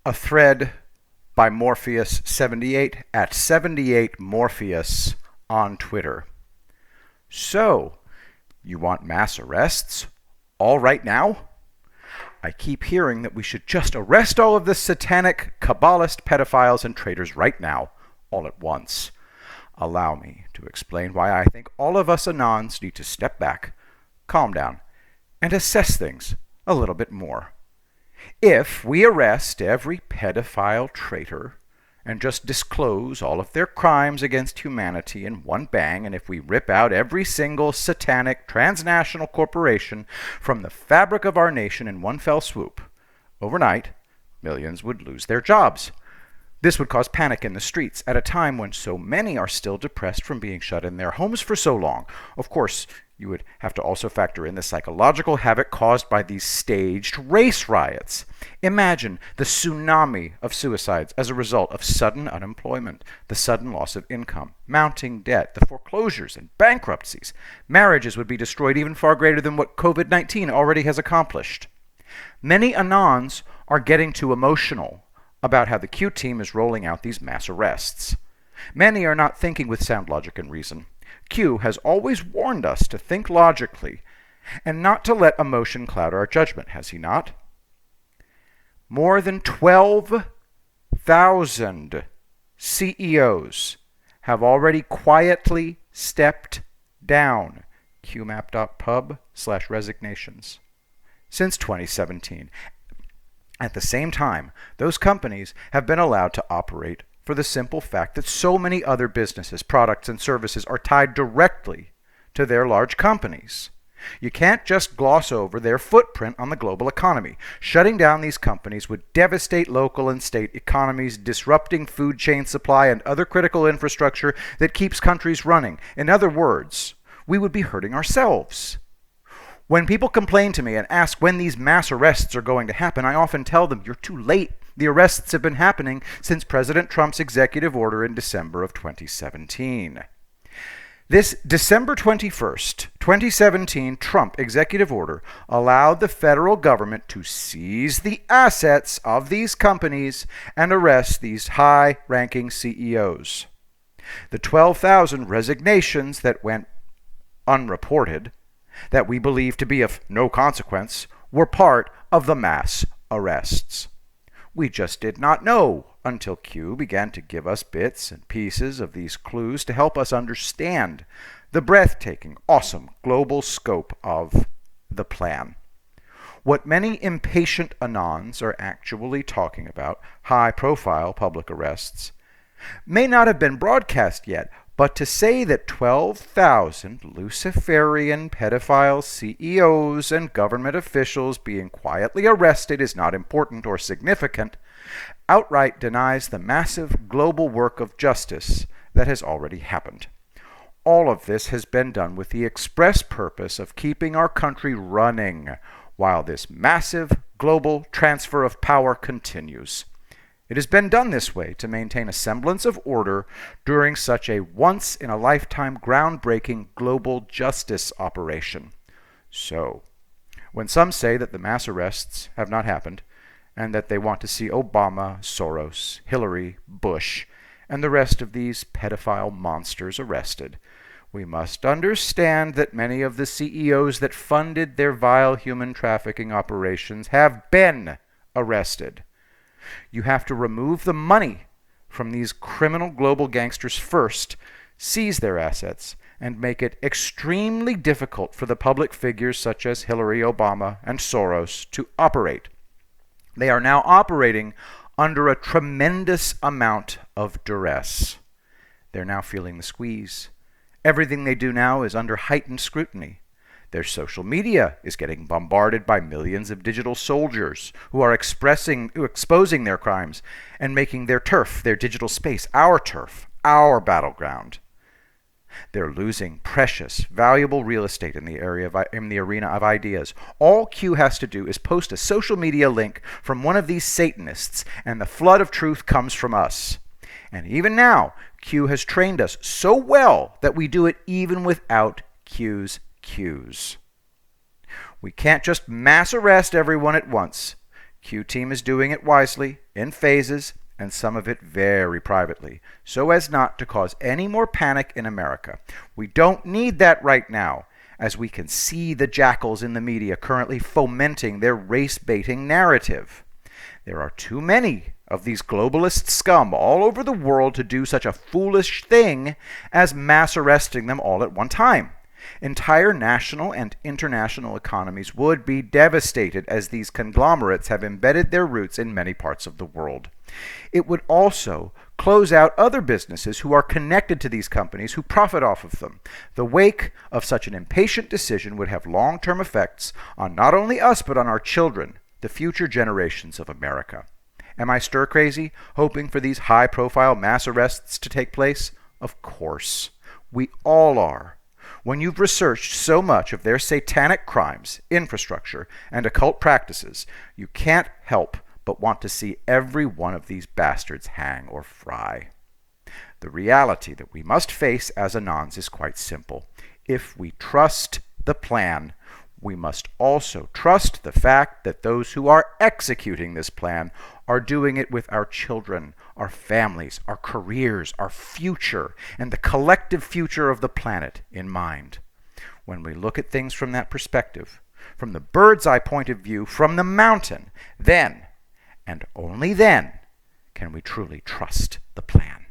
A thread by Morpheus78 at 78Morpheus on Twitter. So, you want mass arrests? All right now? I keep hearing that we should just arrest all of the satanic, Kabbalist pedophiles and traitors right now, all at once. Allow me to explain why I think all of us Anons need to step back, calm down, and assess things a little bit more. If we arrest every pedophile traitor and just disclose all of their crimes against humanity in one bang, and if we rip out every single satanic transnational corporation from the fabric of our nation in one fell swoop, overnight, millions would lose their jobs. This would cause panic in the streets at a time when so many are still depressed from being shut in their homes for so long. Of course, you would have to also factor in the psychological havoc caused by these staged race riots. Imagine the tsunami of suicides as a result of sudden unemployment, the sudden loss of income, mounting debt, the foreclosures and bankruptcies. Marriages would be destroyed even far greater than what COVID-19 already has accomplished. Many Anons are getting too emotional about how the Q team is rolling out these mass arrests. Many are not thinking with sound logic and reason. Q has always warned us to think logically and not to let emotion cloud our judgment, has he not? More than 12,000 CEOs have already quietly stepped down, qmap.pub/resignations, since 2017. At the same time, those companies have been allowed to operate for the simple fact that so many other businesses, products, and services are tied directly to their large companies. You can't just gloss over their footprint on the global economy. Shutting down these companies would devastate local and state economies, disrupting food chain supply and other critical infrastructure that keeps countries running. In other words, we would be hurting ourselves. When people complain to me and ask when these mass arrests are going to happen, I often tell them, you're too late. The arrests have been happening since President Trump's executive order in December of 2017. This December 21st, 2017 Trump executive order allowed the federal government to seize the assets of these companies and arrest these high-ranking CEOs. The 12,000 resignations that went unreported, that we believe to be of no consequence, were part of the mass arrests. We just did not know until Q began to give us bits and pieces of these clues to help us understand the breathtaking, awesome global scope of the plan. What many impatient Anons are actually talking about, high-profile public arrests, may not have been broadcast yet, but to say that 12,000 Luciferian pedophile CEOs and government officials being quietly arrested is not important or significant outright denies the massive global work of justice that has already happened. All of this has been done with the express purpose of keeping our country running while this massive global transfer of power continues. It has been done this way to maintain a semblance of order during such a once-in-a-lifetime groundbreaking global justice operation. So, when some say that the mass arrests have not happened, and that they want to see Obama, Soros, Hillary, Bush, and the rest of these pedophile monsters arrested, we must understand that many of the CEOs that funded their vile human trafficking operations have been arrested. You have to remove the money from these criminal global gangsters first, seize their assets, and make it extremely difficult for the public figures such as Hillary, Obama, and Soros to operate. They are now operating under a tremendous amount of duress. They're now feeling the squeeze. Everything they do now is under heightened scrutiny. Their social media is getting bombarded by millions of digital soldiers who are exposing their crimes and making their turf, their digital space, our turf, our battleground. They're losing precious, valuable real estate in the arena of ideas. All Q has to do is post a social media link from one of these Satanists, and the flood of truth comes from us. And even now, Q has trained us so well that we do it even without Q's cues. We can't just mass arrest everyone at once. Q Team is doing it wisely, in phases, and some of it very privately, so as not to cause any more panic in America. We don't need that right now, as we can see the jackals in the media currently fomenting their race-baiting narrative. There are too many of these globalist scum all over the world to do such a foolish thing as mass arresting them all at one time. Entire national and international economies would be devastated as these conglomerates have embedded their roots in many parts of the world. It would also close out other businesses who are connected to these companies who profit off of them. The wake of such an impatient decision would have long-term effects on not only us but on our children, the future generations of America. Am I stir-crazy, hoping for these high-profile mass arrests to take place? Of course. We all are. When you've researched so much of their satanic crimes, infrastructure, and occult practices, you can't help but want to see every one of these bastards hang or fry. The reality that we must face as Anons is quite simple. If we trust the plan, we must also trust the fact that those who are executing this plan are doing it with our children, our families, our careers, our future, and the collective future of the planet in mind. When we look at things from that perspective, from the bird's eye point of view, from the mountain, then, and only then, can we truly trust the plan.